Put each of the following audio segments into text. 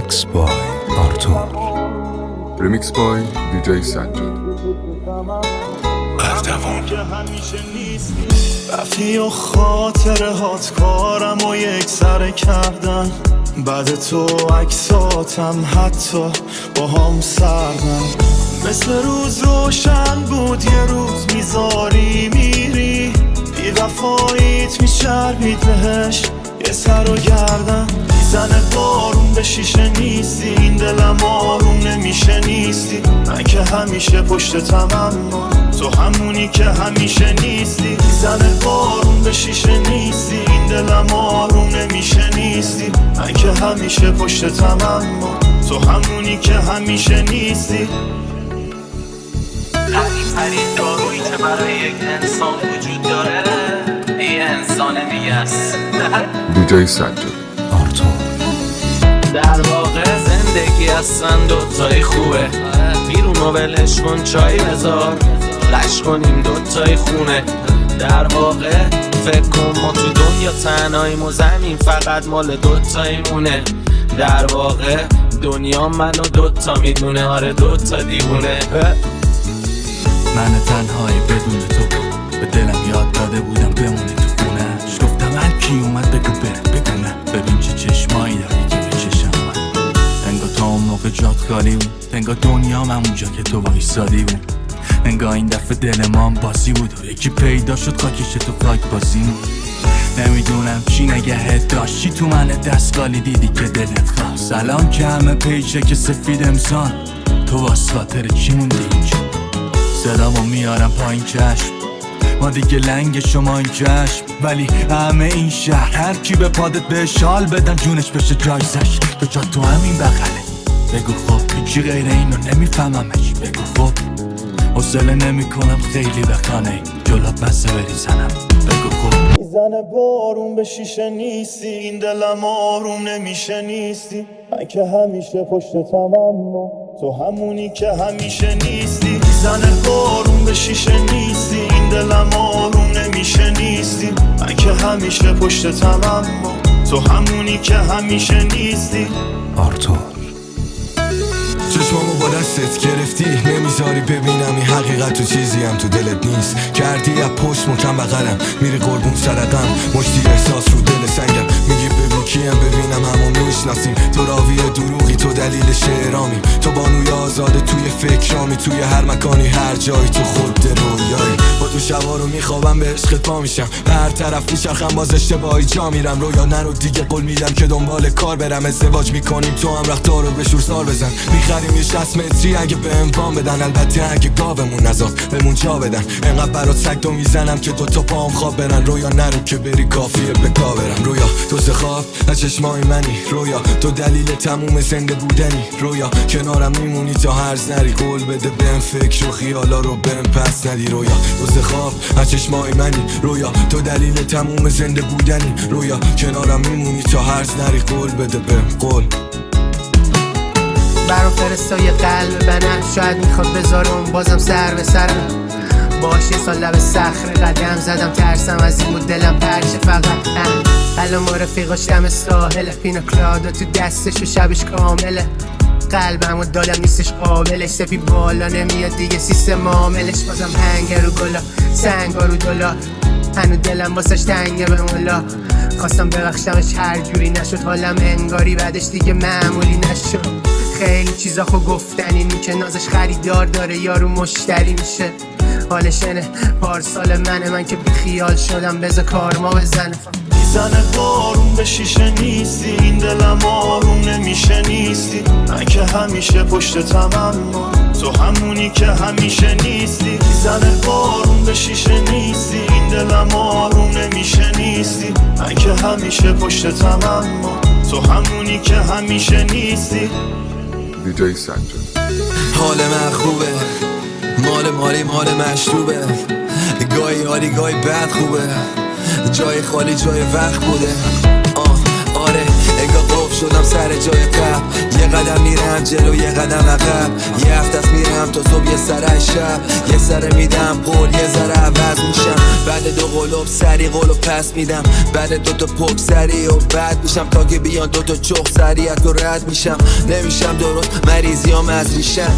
Remix by Artur. Remix by DJ سجاد. اردوان رفتی و خاطره هات کارم و یک سره کردن، بعد تو عکساتم حتی با هم سردن. مثل روز روشن بود یه روز میذاری میری، بی وفاییت میچربید بهش یه سر و گردن. میزنه بارون به شیشه نیستی، این دلم آروم نمیشه نیستی. من که همیشه پشتتم اما تو همونی که همیشه نیستی. میزنه بارون به شیشه نیستی، این دلم آروم نمیشه نیستی. من که همیشه پشتتم اما تو همونی که همیشه نیستی. غریب‌ترین دارویی که برای یک انسان وجود داره یه انسان دیگه است. DJ سجاد. آرتور. در واقع زندگی هستن دوتایی خوبه، بیرونو ولش کن چای بذار، لش کنیم دوتایی خونه. در واقع فکر کن ما تو دنیا تنهاییم و زمین فقط مال دوتایی مونه. در واقع دنیا منو دوتا میدونه، آره دوتا دیوونه. من تنهایی بدون تو به دلم یاد داده بودم بمونی تو خونهش. گفتم هر کی اومد بگو بره بگو نه، ببین چه چشمایی داری که به چشم من. انگار تا اون موقع جات خالی بود، انگار دنیام همونجا که تو وایسادی بود. انگار این دفعه دل ما هم بازی بود و یکی پیدا شد خاکش تو خاک بازیمون. نمیدونم چی نگهت داشتی تو من دستگالی دیدی که دلت خواست. الان که همه پیچه که سفید امسان، تو واسه خاطر چی موندی اینجا؟ صدامو میارم پایین چشم، ما دیگه لنگ شما این چشم. ولی همه این شهر هر کی به پادت به شال بدن جونش بشه جایزش. تو جا تو همین بغله، بگو خب هیچی غیر اینو نمیفهممش. بگو خب حوصله نمیکنم خیلی بخانه جلوت بسه بری زنم. بگو خب میزنه بارون به شیشه نیستی، این دلم آروم نمیشه نیستی. من که همیشه پشتتم اما تو همونی که همیشه نیستی. میزنه بارون به شیشه نیستی، این دلم آروم نمیشه نیستی. من که همیشه پشتتم اما تو همونی که همیشه نیستی. آرتور. چشمامو با دستت گرفتی، نمیذاری ببینم این حقیقت تو چیزی هم تو دلت نیست. کردی از پشت محکم بغلم، میری قربون سرقم، مشتی احساس رو دل سنگم. میگی بگو کیم ببینم همو میشناسیم. تو راوی دروغی، تو دلیل شعرامی، تو بانوی آزاده توی فکرامی. توی هر مکانی هر جایی تو خود رویایی. با تو شبا رو میخوابم به عشقت پا میشم، به هر طرف میچرخم باز اشتباهی جا میرم. رویا نرو دیگه قول میدم که دنبال کار برم. ازدواج میکنیم تو هم رختار رو به شور سال بزن. میخریم یه 60 متری اگه به امکان بدن، البته اگه گاومون نزاد بهمون جا بدن. انقدر برات سگ میزنم که دوتا پام خواب برن. رویا نرو که بری کافیه به کا برم. رویا تو خواب از چشمای منی، رویا تو دلیل تموم زنده بودنی. رویا کنارم میمونی تا هرز نری، قول بده بهم فکر و خیالا رو بهم پس ندی. رویا تو خواب از چشمای منی، رویا تو دلیل تموم زنده بودنی. رویا کنارم میمونی تا هرز نری، قول بده بهم قول. برام فرستای قلب بنر، شاید میخواد بذارم بازم سر به سرم. باش یه سال لب صخره قدم زدم، ترسم از این بود دلم پرشه فقط. الان ما رفیقاش دم ساحل، پینا کلادا تو دستش و شبش کامله. قلبمو دادم نیستش قابلش، سپی بالا نمیاد دیگه سیستم عاملش. بازم هنگ رو گلا سنگا رو دلار، هنو دلم واسش تنگه به مولا. خواستم ببخشمش هر جوری نشد، حالم انگاری بعدش دیگه معمولی نشد. خیلی چیزا خو گفتنی این که نازش خریدار داره یارو مشتری میشه. حالش اینه پارسال من که بی خیال شدم بذار کارما بزنه. میزنه بارون به شیشه نیستی، این دلم آروم نمیشه نیستی. من که همیشه پشتتم اما تو همونی که همیشه نیستی. میزنه بارون به شیشه نیستی، این دلم آروم نمیشه نیستی. من که همیشه پشتتم اما تو همونی که همیشه نیستی. DJ سجاد. حال من خوبه، مال مشروبه. گاهی حالی گاهی بد خوبه، جای خالی جای وقت بوده. آره انگار قف شدم سر جای قبل، یه قدم قدم میرم جلو یه قدم عقب، یه هفته است میرم تا صبح یه سر شب، یه سر میدم قول یه ذره عوض میشم، بعد دو قلوب سری قلو پس میدم، بعد دوتا پک سری و بعد میشم تا که بیان دوتا چخ سریعت و رد میشم، نمیشم درست مریضیام از ریشم.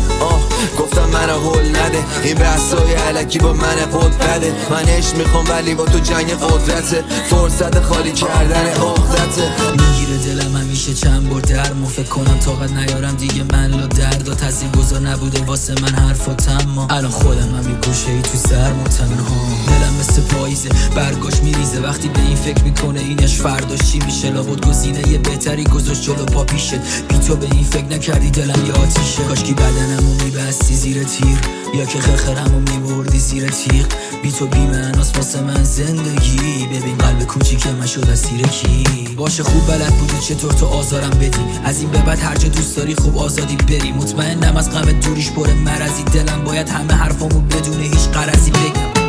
گفتم منو هول نده، این بحثای علکی با من قد بده، من عشق میخوام ولی با تو جنگ قدرته، فرصت خالی کردن عقدته. میگیره دلم همیشه چند بار درمو، فکر کنم طاقت نیارم دیگه من لا درد و تاثیرگذار نبوده واسه من حرف و تما، الان خودم هم یه گوشه ای تو سرم و تنها، دلم مثل پاییزه برگاش میریزه، وقتی به این فکر میکنه اینش فرداش چی میشه، لابد گزینه یه بهتری گذاشت جلو پا پیشت، بی تو به این فکر نکردی دلم یه آتیشه، کاشکی بدنمو میبستی زیر تیر یا که خرخرمو میبردی زیر تیغ، بی تو بی معناست واسه من زندگی، ببین قلب کوچیک من شد اسیر کی، باشه خوب بلد بودی چطور تو آزارم بدی، از این به بعد هر جا دوست داری خوب آزادی بری، مطمئنم از غم دوریش پر مرضی، دلم باید همه حرفامو بدون هیچ غرضی بگم.